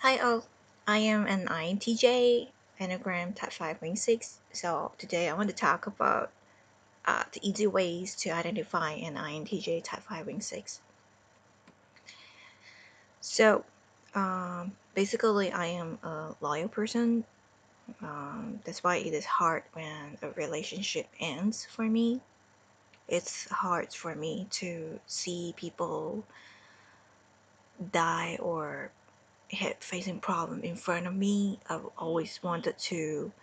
Hi all, I am an INTJ, enneagram type 5 ring 6. So today I want to talk about the easy ways to identify an INTJ type 5 ring 6. So basically I am a loyal person. That's why it is hard when a relationship ends for me. It's hard for me to see people die or facing problem in front of me. I've always wanted to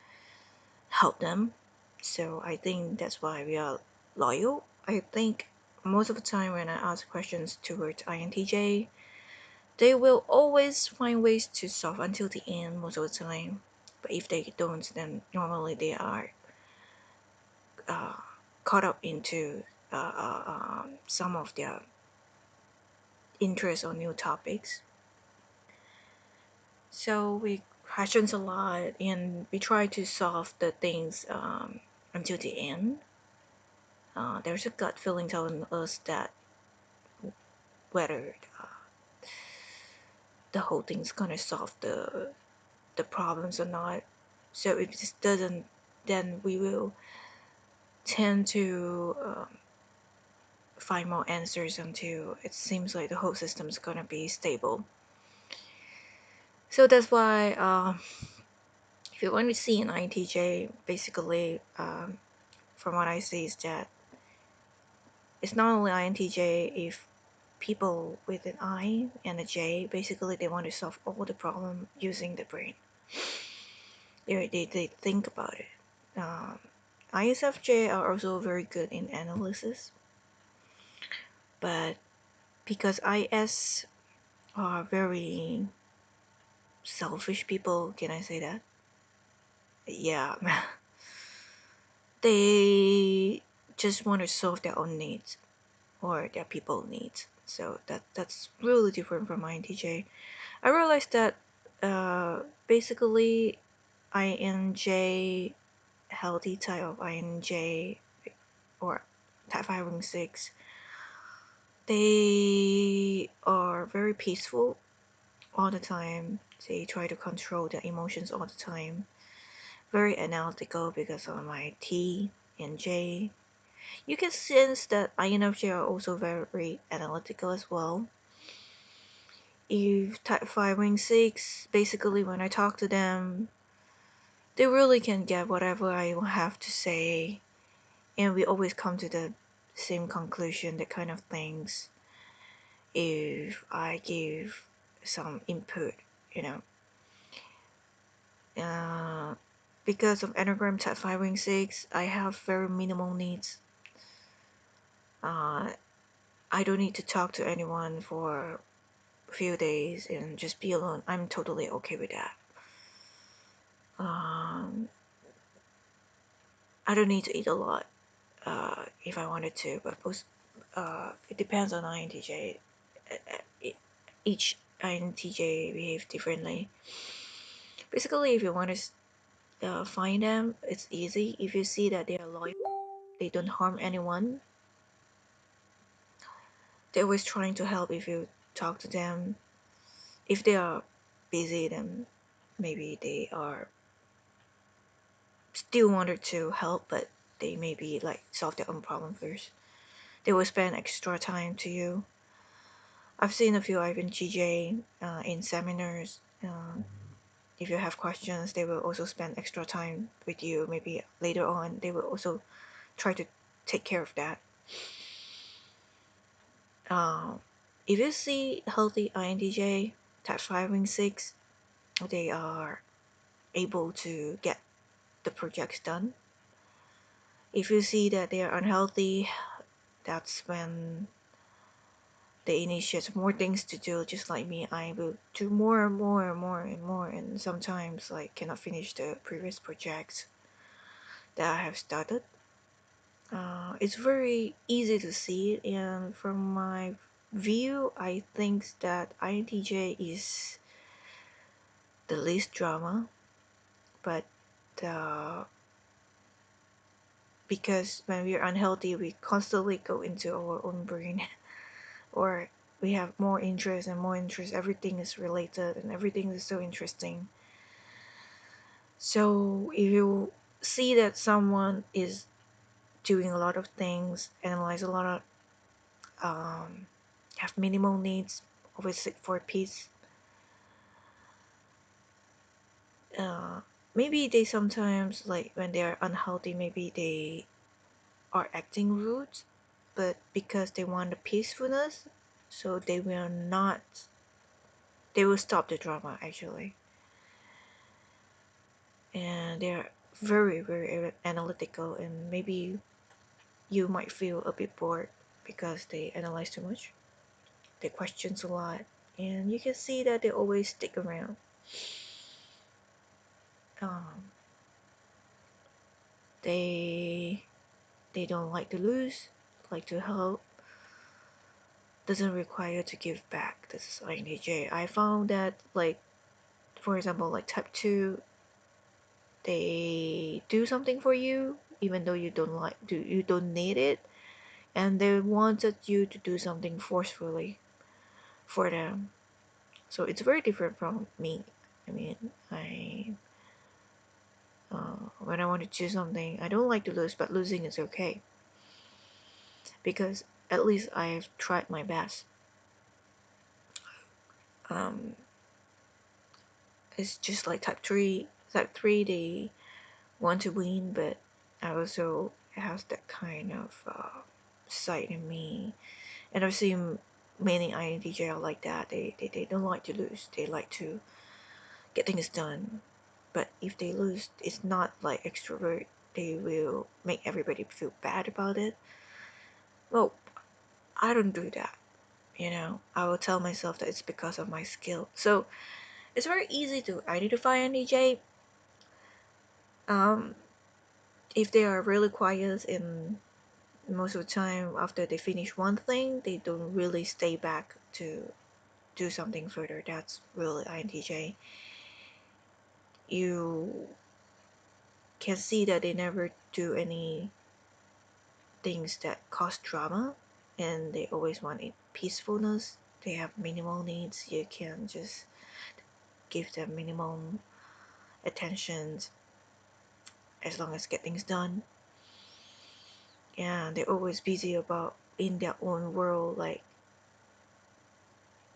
help them. So I think that's why we are loyal. I think most of the time when I ask questions towards INTJ, they will always find ways to solve until the end most of the time. But if they don't, then normally they are uh, caught up into some of their interest or new topics. So we questions a lot and we try to solve the things until the end. There's a gut feeling telling us that whether the whole thing's gonna solve the problems or not. So if this doesn't, then we will tend to find more answers until it seems like the whole system's gonna be stable. So that's why if you want to see an INTJ, basically, from what I see is that it's not only INTJ. If people with an I and a J, basically they want to solve all the problem using the brain. They think about it. Um, ISFJ are also very good in analysis, but because IS are very selfish people, can I say that? Yeah, they just want to solve their own needs or their people needs. So that's really different from INTJ. I realized that basically INJ, healthy type of INJ or type 5 ring 6, they are very peaceful all the time. They try to control their emotions all the time. Very analytical because of my T and J. You can sense that INFJ are also very analytical as well. If type 5 ring 6, basically when I talk to them, they really can get whatever I have to say, and we always come to the same conclusion, that kind of things, if I give some input, you know. Uh, because of Enneagram Type 5 Ring 6, I have very minimal needs. Uh, I don't need to talk to anyone for a few days and just be alone. I'm totally okay with that. Um, I don't need to eat a lot if I wanted to, but it depends on INTJ. Each INTJ behave differently. Basically, if you want to find them, it's easy. If you see that they are loyal, they don't harm anyone, they're always trying to help if you talk to them. If they are busy, then maybe they are still wanted to help, but they maybe like solve their own problem first. They will spend extra time to you. I've seen a few INTJ in seminars. If you have questions, they will also spend extra time with you. Maybe later on, they will also try to take care of that. Uh, if you see healthy INTJ, type 5 and 6, they are able to get the projects done. If you see that they are unhealthy, that's when they initiate more things to do. Just like me, I will do more and more and more and more, and sometimes like cannot finish the previous projects that I have started. It's very easy to see it, and from my view, I think that INTJ is the least drama, but uh, because when we're unhealthy, we constantly go into our own brain or we have more interest and more interest. Everything is related and everything is so interesting. So if you see that someone is doing a lot of things, analyze a lot of, have minimal needs, always seek for peace, uh, maybe they sometimes, like when they are unhealthy, maybe they are acting rude, but because they want the peacefulness, so they will stop the drama actually. And they're very, very analytical, and maybe you might feel a bit bored because they analyze too much, they questions a lot, and you can see that they always stick around. um, they they don't like to lose, like to help, doesn't require to give back. This is INTJ. I found that, like, for example, like type 2, they do something for you even though you don't need it, and they wanted you to do something forcefully for them. So it's very different from me. I mean, when I want to choose something, I don't like to lose, but losing is okay because at least I've tried my best. um, it's just like type 3. Type 3, they want to win, but I also have that kind of side in me. And I've seen many INTJ are like that. They don't like to lose. They like to get things done. But if they lose, it's not like extrovert. They will make everybody feel bad about it. Well, I don't do that. I will tell myself that it's because of my skill. So it's very easy to identify INTJ. Um, if they are really quiet, and most of the time after they finish one thing, they don't really stay back to do something further. That's really INTJ. You can see that they never do any things that cause drama, and they always want a peacefulness. They have minimal needs. You can just give them minimum attentions as long as get things done. And they're always busy about in their own world, like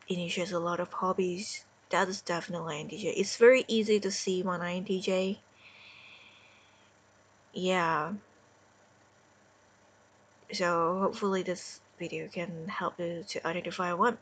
initiates a lot of hobbies. That is definitely INTJ. It's very easy to see one INTJ. Yeah. So hopefully this video can help you to identify one.